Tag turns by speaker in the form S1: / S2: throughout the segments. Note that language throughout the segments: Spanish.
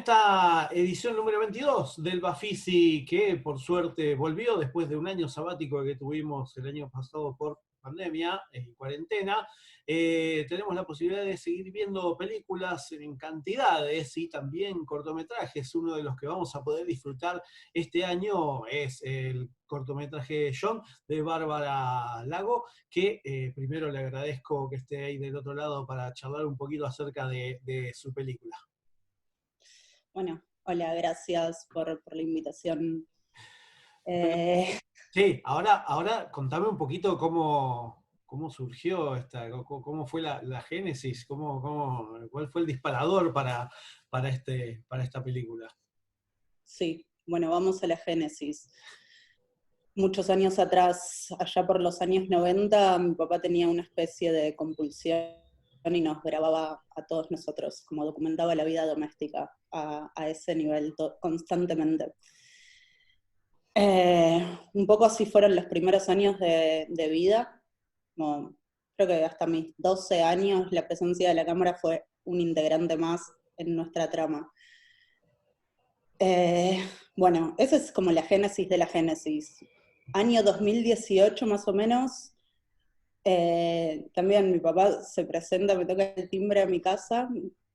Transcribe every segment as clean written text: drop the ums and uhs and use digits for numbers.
S1: esta edición número 22 del Bafisi, que por suerte volvió después de un año sabático que tuvimos el año pasado por pandemia y cuarentena, tenemos la posibilidad de seguir viendo películas en cantidades y también cortometrajes. Uno de los que vamos a poder disfrutar este año es el cortometraje John de Bárbara Lago, que primero le agradezco que esté ahí del otro lado para charlar un poquito acerca de su película.
S2: Bueno, hola, gracias por la invitación.
S1: Sí, ahora contame un poquito cómo surgió cómo fue la génesis, cuál fue el disparador para esta película.
S2: Sí, bueno, vamos a la génesis. Muchos años atrás, allá por los años 90, mi papá tenía una especie de compulsión y nos grababa a todos nosotros, como documentaba la vida doméstica a ese nivel constantemente. Un poco así fueron los primeros años de vida. Como, creo que hasta mis 12 años la presencia de la cámara fue un integrante más en nuestra trama. Bueno, esa es como la génesis de la génesis. Año 2018 más o menos, también mi papá se presenta, me toca el timbre a mi casa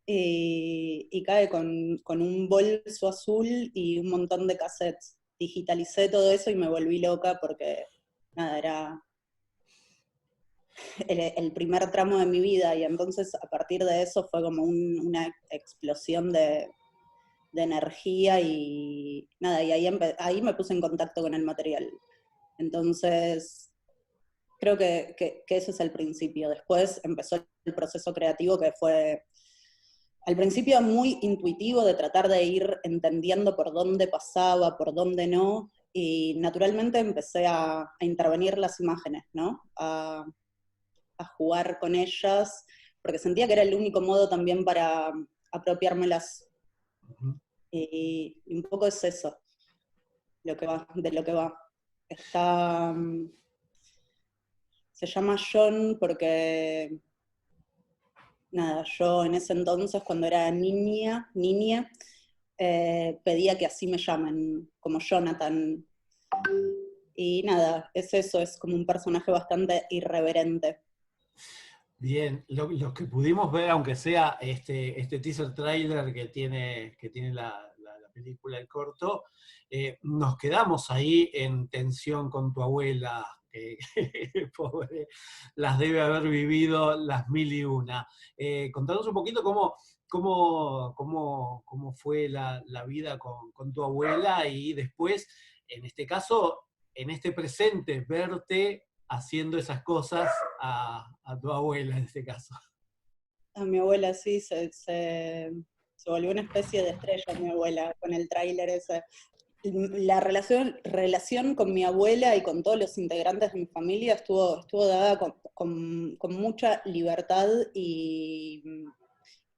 S2: y cae con un bolso azul y un montón de cassettes. Digitalicé todo eso y me volví loca porque, nada, era el primer tramo de mi vida, y entonces a partir de eso fue como una explosión de energía y nada, y ahí me puse en contacto con el material. Entonces, creo que ese es el principio. Después empezó el proceso creativo, que fue al principio muy intuitivo, de tratar de ir entendiendo por dónde pasaba, por dónde no, y naturalmente empecé a intervenir las imágenes, ¿no? A jugar con ellas, porque sentía que era el único modo también para apropiármelas.
S1: Uh-huh.
S2: Y un poco es eso, de lo que va. Está, se llama John porque, nada, yo en ese entonces, cuando era niña, pedía que así me llamen, como Jonathan. Y nada, es eso, es como un personaje bastante irreverente.
S1: Bien, lo que pudimos ver, aunque sea este teaser trailer que tiene la película, el corto, nos quedamos ahí en tensión con tu abuela, que pobre, las debe haber vivido las mil y una. Contanos un poquito cómo fue la vida con tu abuela y después, en este caso, en este presente, verte haciendo esas cosas a tu abuela en este caso.
S2: A mi abuela sí, se volvió una especie de estrella mi abuela con el tráiler ese. La relación con mi abuela y con todos los integrantes de mi familia estuvo dada con mucha libertad, y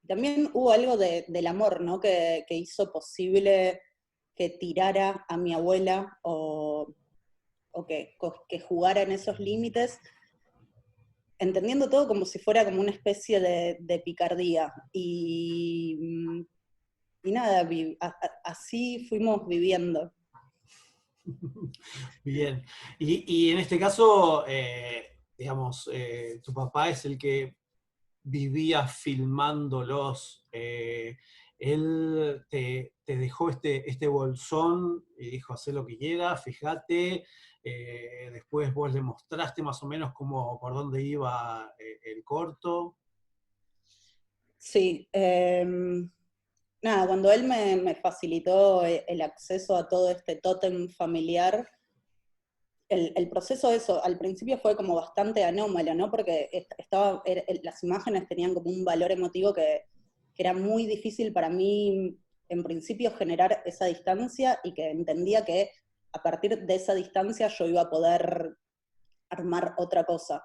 S2: también hubo algo del amor, ¿no? Que hizo posible que tirara a mi abuela o que jugara en esos límites, entendiendo todo como si fuera como una especie de picardía. Y nada, así fuimos viviendo.
S1: Bien. Y en este caso, digamos, tu papá es el que vivía filmándolos. Él te dejó este bolsón y dijo, haz lo que quieras, fíjate. Después vos le mostraste más o menos por dónde iba el corto.
S2: Sí, nada, cuando él me facilitó el acceso a todo este tótem familiar, el proceso de eso al principio fue como bastante anómalo, ¿no? Porque las imágenes tenían como un valor emotivo que era muy difícil para mí, en principio, generar esa distancia, y que entendía que a partir de esa distancia yo iba a poder armar otra cosa.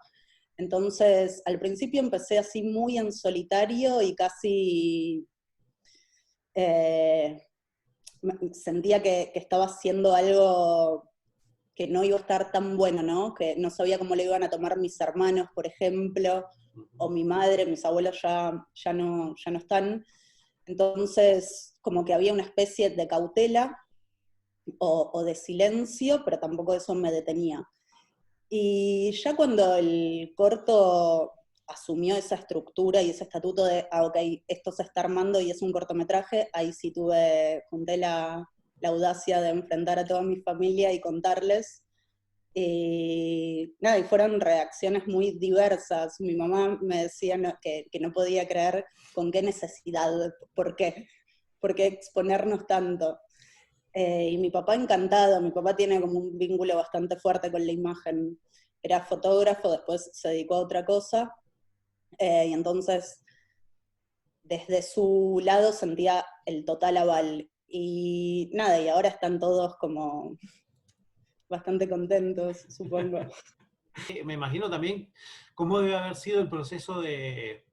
S2: Entonces, al principio empecé así muy en solitario y casi sentía que estaba haciendo algo que no iba a estar tan bueno, ¿no? Que no sabía cómo le iban a tomar mis hermanos, por ejemplo, o mi madre. Mis abuelos ya no están. Entonces, como que había una especie de cautela o de silencio, pero tampoco eso me detenía. Y ya cuando el corto asumió esa estructura y ese estatuto de, ok, esto se está armando y es un cortometraje, ahí sí junté la audacia de enfrentar a toda mi familia y contarles. Nada, y fueron reacciones muy diversas. Mi mamá me decía que no podía creer con qué necesidad, por qué exponernos tanto. Y mi papá encantado, mi papá tiene como un vínculo bastante fuerte con la imagen. Era fotógrafo, después se dedicó a otra cosa, y entonces desde su lado sentía el total aval. Y nada, y ahora están todos como bastante contentos, supongo.
S1: Me imagino también cómo debe haber sido el proceso de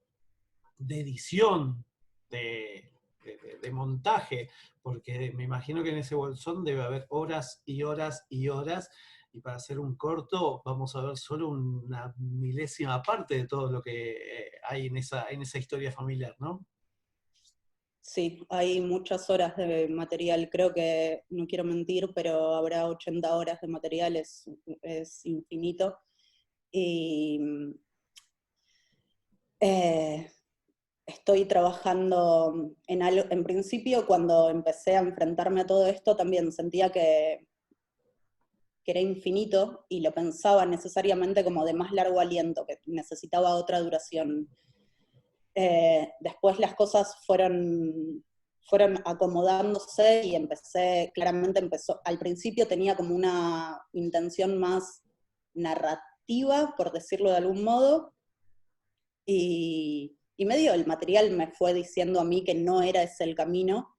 S1: edición, de montaje, porque me imagino que en ese bolsón debe haber horas y horas y horas, y para hacer un corto vamos a ver solo una milésima parte de todo lo que hay en esa historia familiar, ¿no?
S2: Sí, hay muchas horas de material, creo que, no quiero mentir, pero habrá 80 horas de material, es infinito. Y eh, estoy trabajando en algo, en principio cuando empecé a enfrentarme a todo esto también sentía que era infinito y lo pensaba necesariamente como de más largo aliento, que necesitaba otra duración. Después las cosas fueron acomodándose y al principio tenía como una intención más narrativa, por decirlo de algún modo, y medio el material me fue diciendo a mí que no era ese el camino,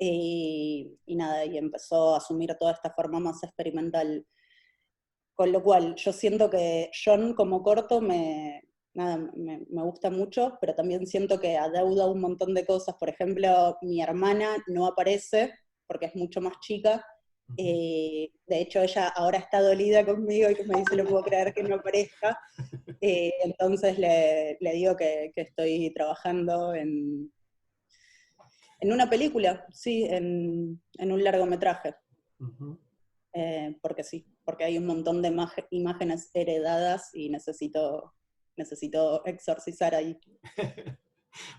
S2: y nada, y empezó a asumir toda esta forma más experimental. Con lo cual, yo siento que John como corto me gusta mucho, pero también siento que adeuda un montón de cosas. Por ejemplo, mi hermana no aparece porque es mucho más chica. De hecho, ella ahora está dolida conmigo y que me dice, no puedo creer que no aparezca. Entonces le digo que estoy trabajando en una película, sí, en un largometraje. Porque sí, porque hay un montón de imágenes heredadas y necesito exorcizar ahí.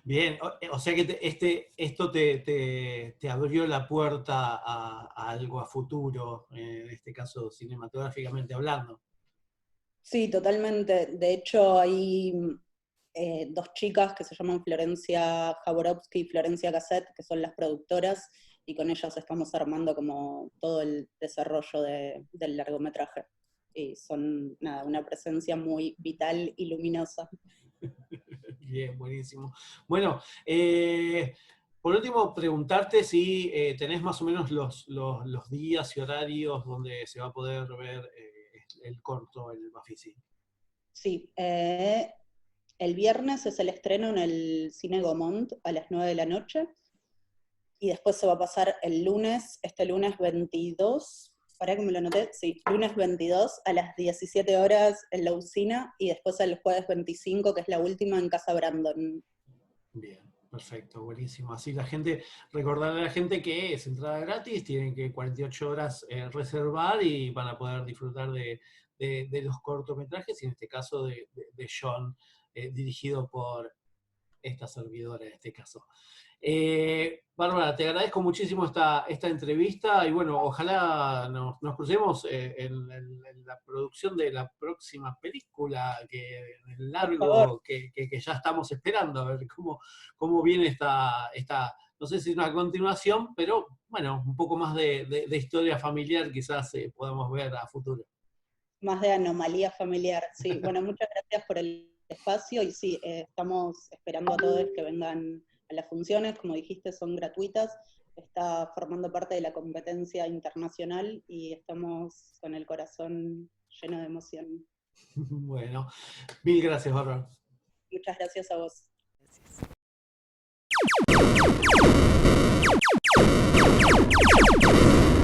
S1: Bien, o sea que esto te abrió la puerta a algo a futuro, en este caso cinematográficamente hablando.
S2: Sí, totalmente. De hecho, hay dos chicas que se llaman Florencia Jaworowski y Florencia Cassette, que son las productoras, y con ellas estamos armando como todo el desarrollo del largometraje. Y son, nada, una presencia muy vital y luminosa.
S1: Bien, buenísimo. Bueno, por último, preguntarte si tenés más o menos los días y horarios donde se va a poder ver el corto, el Bafisi.
S2: Sí, el viernes es el estreno en el Cine Gaumont a las 9 de la noche, y después se va a pasar el lunes, este lunes 22, para que me lo anoté, sí, lunes 22 a las 17 horas en la usina, y después el jueves 25, que es la última, en Casa Brandon.
S1: Bien, perfecto, buenísimo. Así recordarle a la gente que es entrada gratis, tienen que 48 horas reservar y van a poder disfrutar de los cortometrajes, y en este caso de John, dirigido por esta servidora en este caso. Bárbara, te agradezco muchísimo esta entrevista y bueno, ojalá nos crucemos en la producción de la próxima película, el largo que ya estamos esperando, a ver cómo viene esta, no sé si una continuación, pero bueno, un poco más de historia familiar quizás podamos ver a futuro.
S2: Más de anomalía familiar, sí. Bueno, muchas gracias por el espacio, y sí, estamos esperando a todos que vengan a las funciones, como dijiste, son gratuitas, está formando parte de la competencia internacional y estamos con el corazón lleno de emoción.
S1: Bueno, mil gracias, Bárbara.
S2: Muchas gracias a vos.
S3: Gracias.